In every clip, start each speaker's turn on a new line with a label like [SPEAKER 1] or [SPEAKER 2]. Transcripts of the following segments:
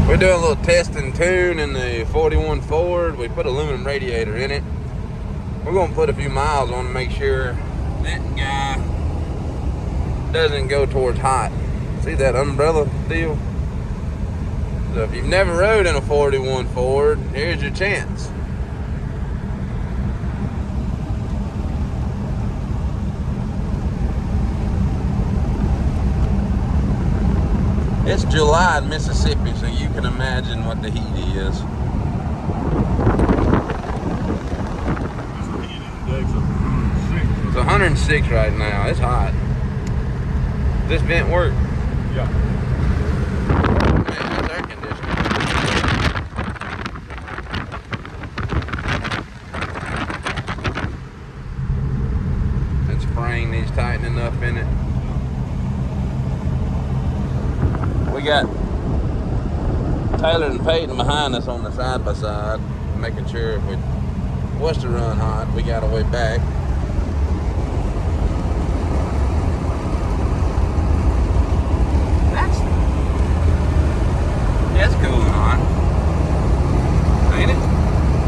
[SPEAKER 1] We're doing a little test and tune in the 41 Ford. We put aluminum radiator in it. We're going to put a few miles on to make sure that guy doesn't go towards hot. See that umbrella deal? So if you've never rode in a 41 Ford, here's your chance. It's July in Mississippi, so you can imagine what the heat is. It's 106 right now. It's hot. This vent work?
[SPEAKER 2] Yeah.
[SPEAKER 1] Man, that's air conditioning. That spring needs tightening up in it. We got Taylor and Peyton behind us on the side by side, making sure if we was to run hot, we got a way back. That's cool and hot. Ain't it?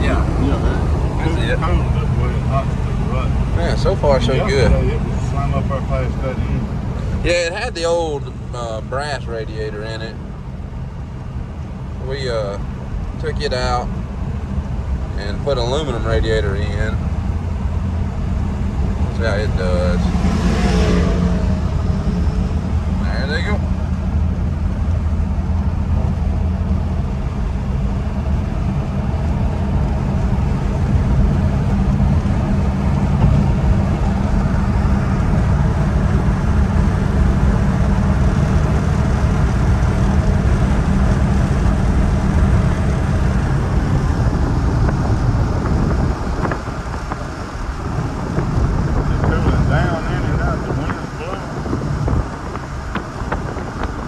[SPEAKER 1] Yeah. That's it. Yeah, so far so good.
[SPEAKER 2] It was slam up our past that end.
[SPEAKER 1] Yeah, it had the old brass radiator in it. We took it out and put aluminum radiator in. See how it does. There they go.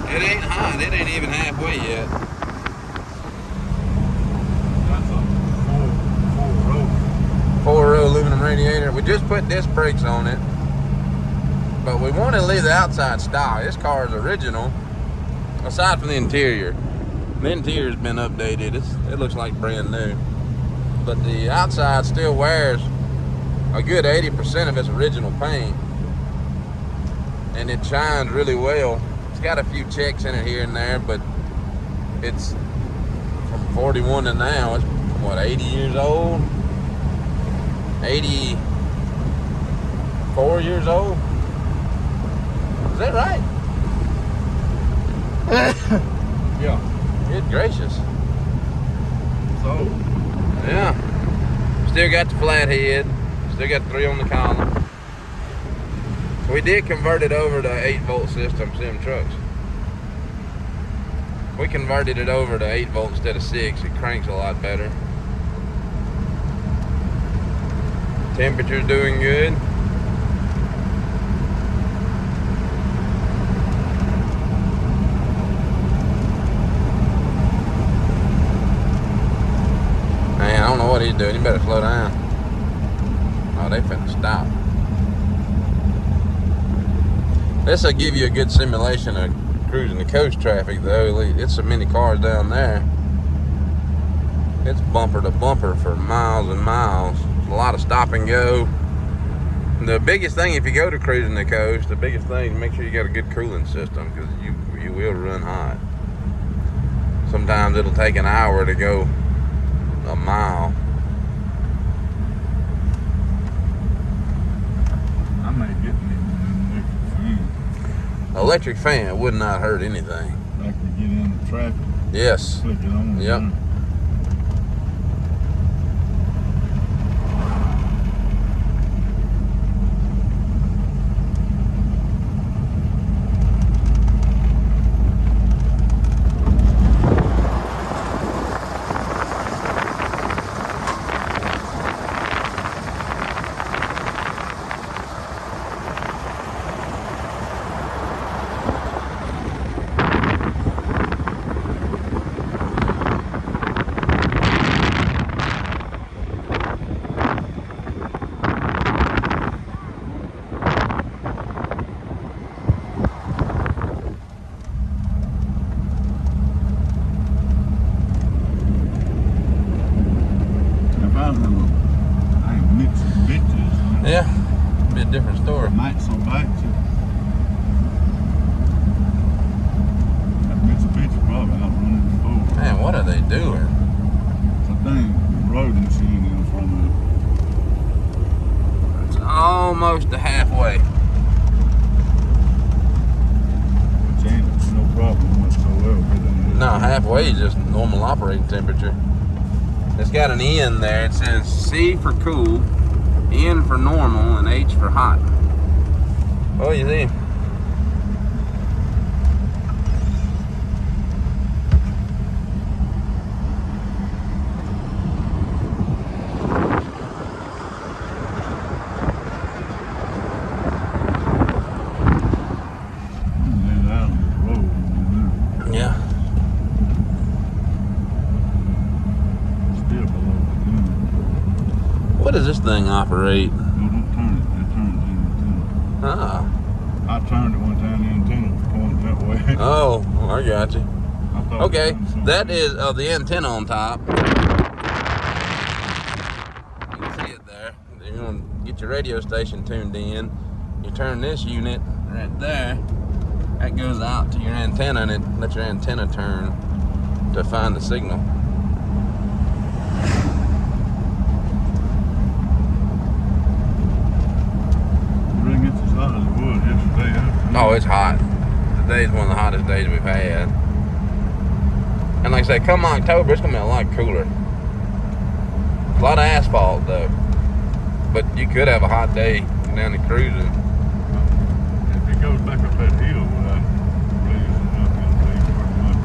[SPEAKER 1] It ain't hot. It ain't even halfway yet.
[SPEAKER 2] That's a four-row.
[SPEAKER 1] Four-row aluminum radiator. We just put disc brakes on it, but we want to leave the outside stock. This car is original, aside from the interior. The interior's been updated. It looks like brand new, but the outside still wears a good 80% of its original paint, and it shines really well. It's got a few checks in it here and there, but it's from 41 to now. It's what, 80 years old? 84 years old? Is that right?
[SPEAKER 2] Yeah.
[SPEAKER 1] Good gracious.
[SPEAKER 2] So.
[SPEAKER 1] Yeah. Still got the flathead. Still got 3 on the column. We did convert it over to 8-volt system, sim trucks. We converted it over to 8-volt instead of 6. It cranks a lot better. Temperature's doing good. Man, I don't know what he's doing. He better slow down. Oh, they finna stop. This will give you a good simulation of cruising the coast traffic, though. It's so many cars down there. It's bumper to bumper for miles and miles. There's a lot of stop and go. The biggest thing, if you go to cruising the coast, the biggest thing is make sure you got a good cooling system, because you will run hot. Sometimes it'll take an hour to go a mile.
[SPEAKER 2] I may get me an
[SPEAKER 1] Electric fan would not hurt anything.
[SPEAKER 2] like to get in the traffic.
[SPEAKER 1] Yes.
[SPEAKER 2] Click it on.
[SPEAKER 1] Yep.
[SPEAKER 2] back to that Mitsubishi probably out running the floor.
[SPEAKER 1] Man, what are they doing?
[SPEAKER 2] It's a dang road machine in front of it.
[SPEAKER 1] It's almost to halfway.
[SPEAKER 2] Which ain't no problem whatsoever.
[SPEAKER 1] No, halfway is just normal operating temperature. It's got an N there. It says C for cool, N for normal, and H for hot. Oh, you see? Yeah. What does this thing operate?
[SPEAKER 2] No, don't turn it. It turns the antenna.
[SPEAKER 1] Ah.
[SPEAKER 2] I turned it one time, the antenna was pointing that way.
[SPEAKER 1] Oh, I got you.
[SPEAKER 2] I thought
[SPEAKER 1] Okay,
[SPEAKER 2] it was something.
[SPEAKER 1] that is the antenna on top. You can see it there. You're going to get your radio station tuned in. You turn this unit right there. That goes out to your antenna, and it lets your antenna turn to find the signal.
[SPEAKER 2] It really gets as hot as it was yesterday.
[SPEAKER 1] Oh, it's hot. Today's one of the hottest days we've had. And like I say, come October, it's going to be a lot cooler. A lot of asphalt, though. But you could have a hot day down the cruising.
[SPEAKER 2] If it goes back up that hill, really is not going to be pretty much.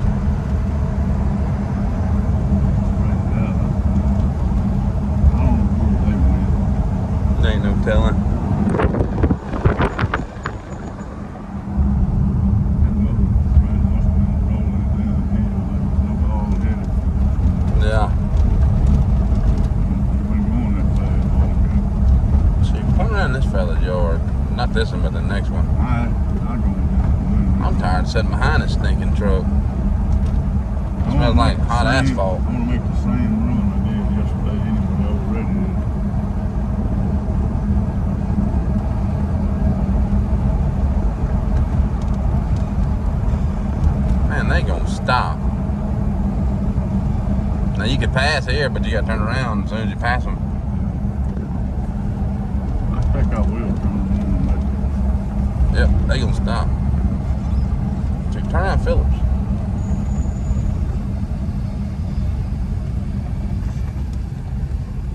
[SPEAKER 2] Right now, I don't know where they went.
[SPEAKER 1] There ain't no telling.
[SPEAKER 2] That motor right must have been rolling downhill. That was all headed.
[SPEAKER 1] Yeah.
[SPEAKER 2] It wasn't going that fast all ago.
[SPEAKER 1] See, come around this fella's yard. Not this one, but the next one.
[SPEAKER 2] I go down.
[SPEAKER 1] I'm tired of sitting behind this stinking truck.
[SPEAKER 2] I
[SPEAKER 1] Smells
[SPEAKER 2] wanna
[SPEAKER 1] like
[SPEAKER 2] make the
[SPEAKER 1] hot
[SPEAKER 2] same-
[SPEAKER 1] asphalt.
[SPEAKER 2] I want to make the same run I did yesterday anyway already.
[SPEAKER 1] Man, they gonna stop. Now you can pass here, but you gotta turn around as soon as you pass them.
[SPEAKER 2] I think I will turn around.
[SPEAKER 1] Yep, they gonna stop. So turn around, Phillips.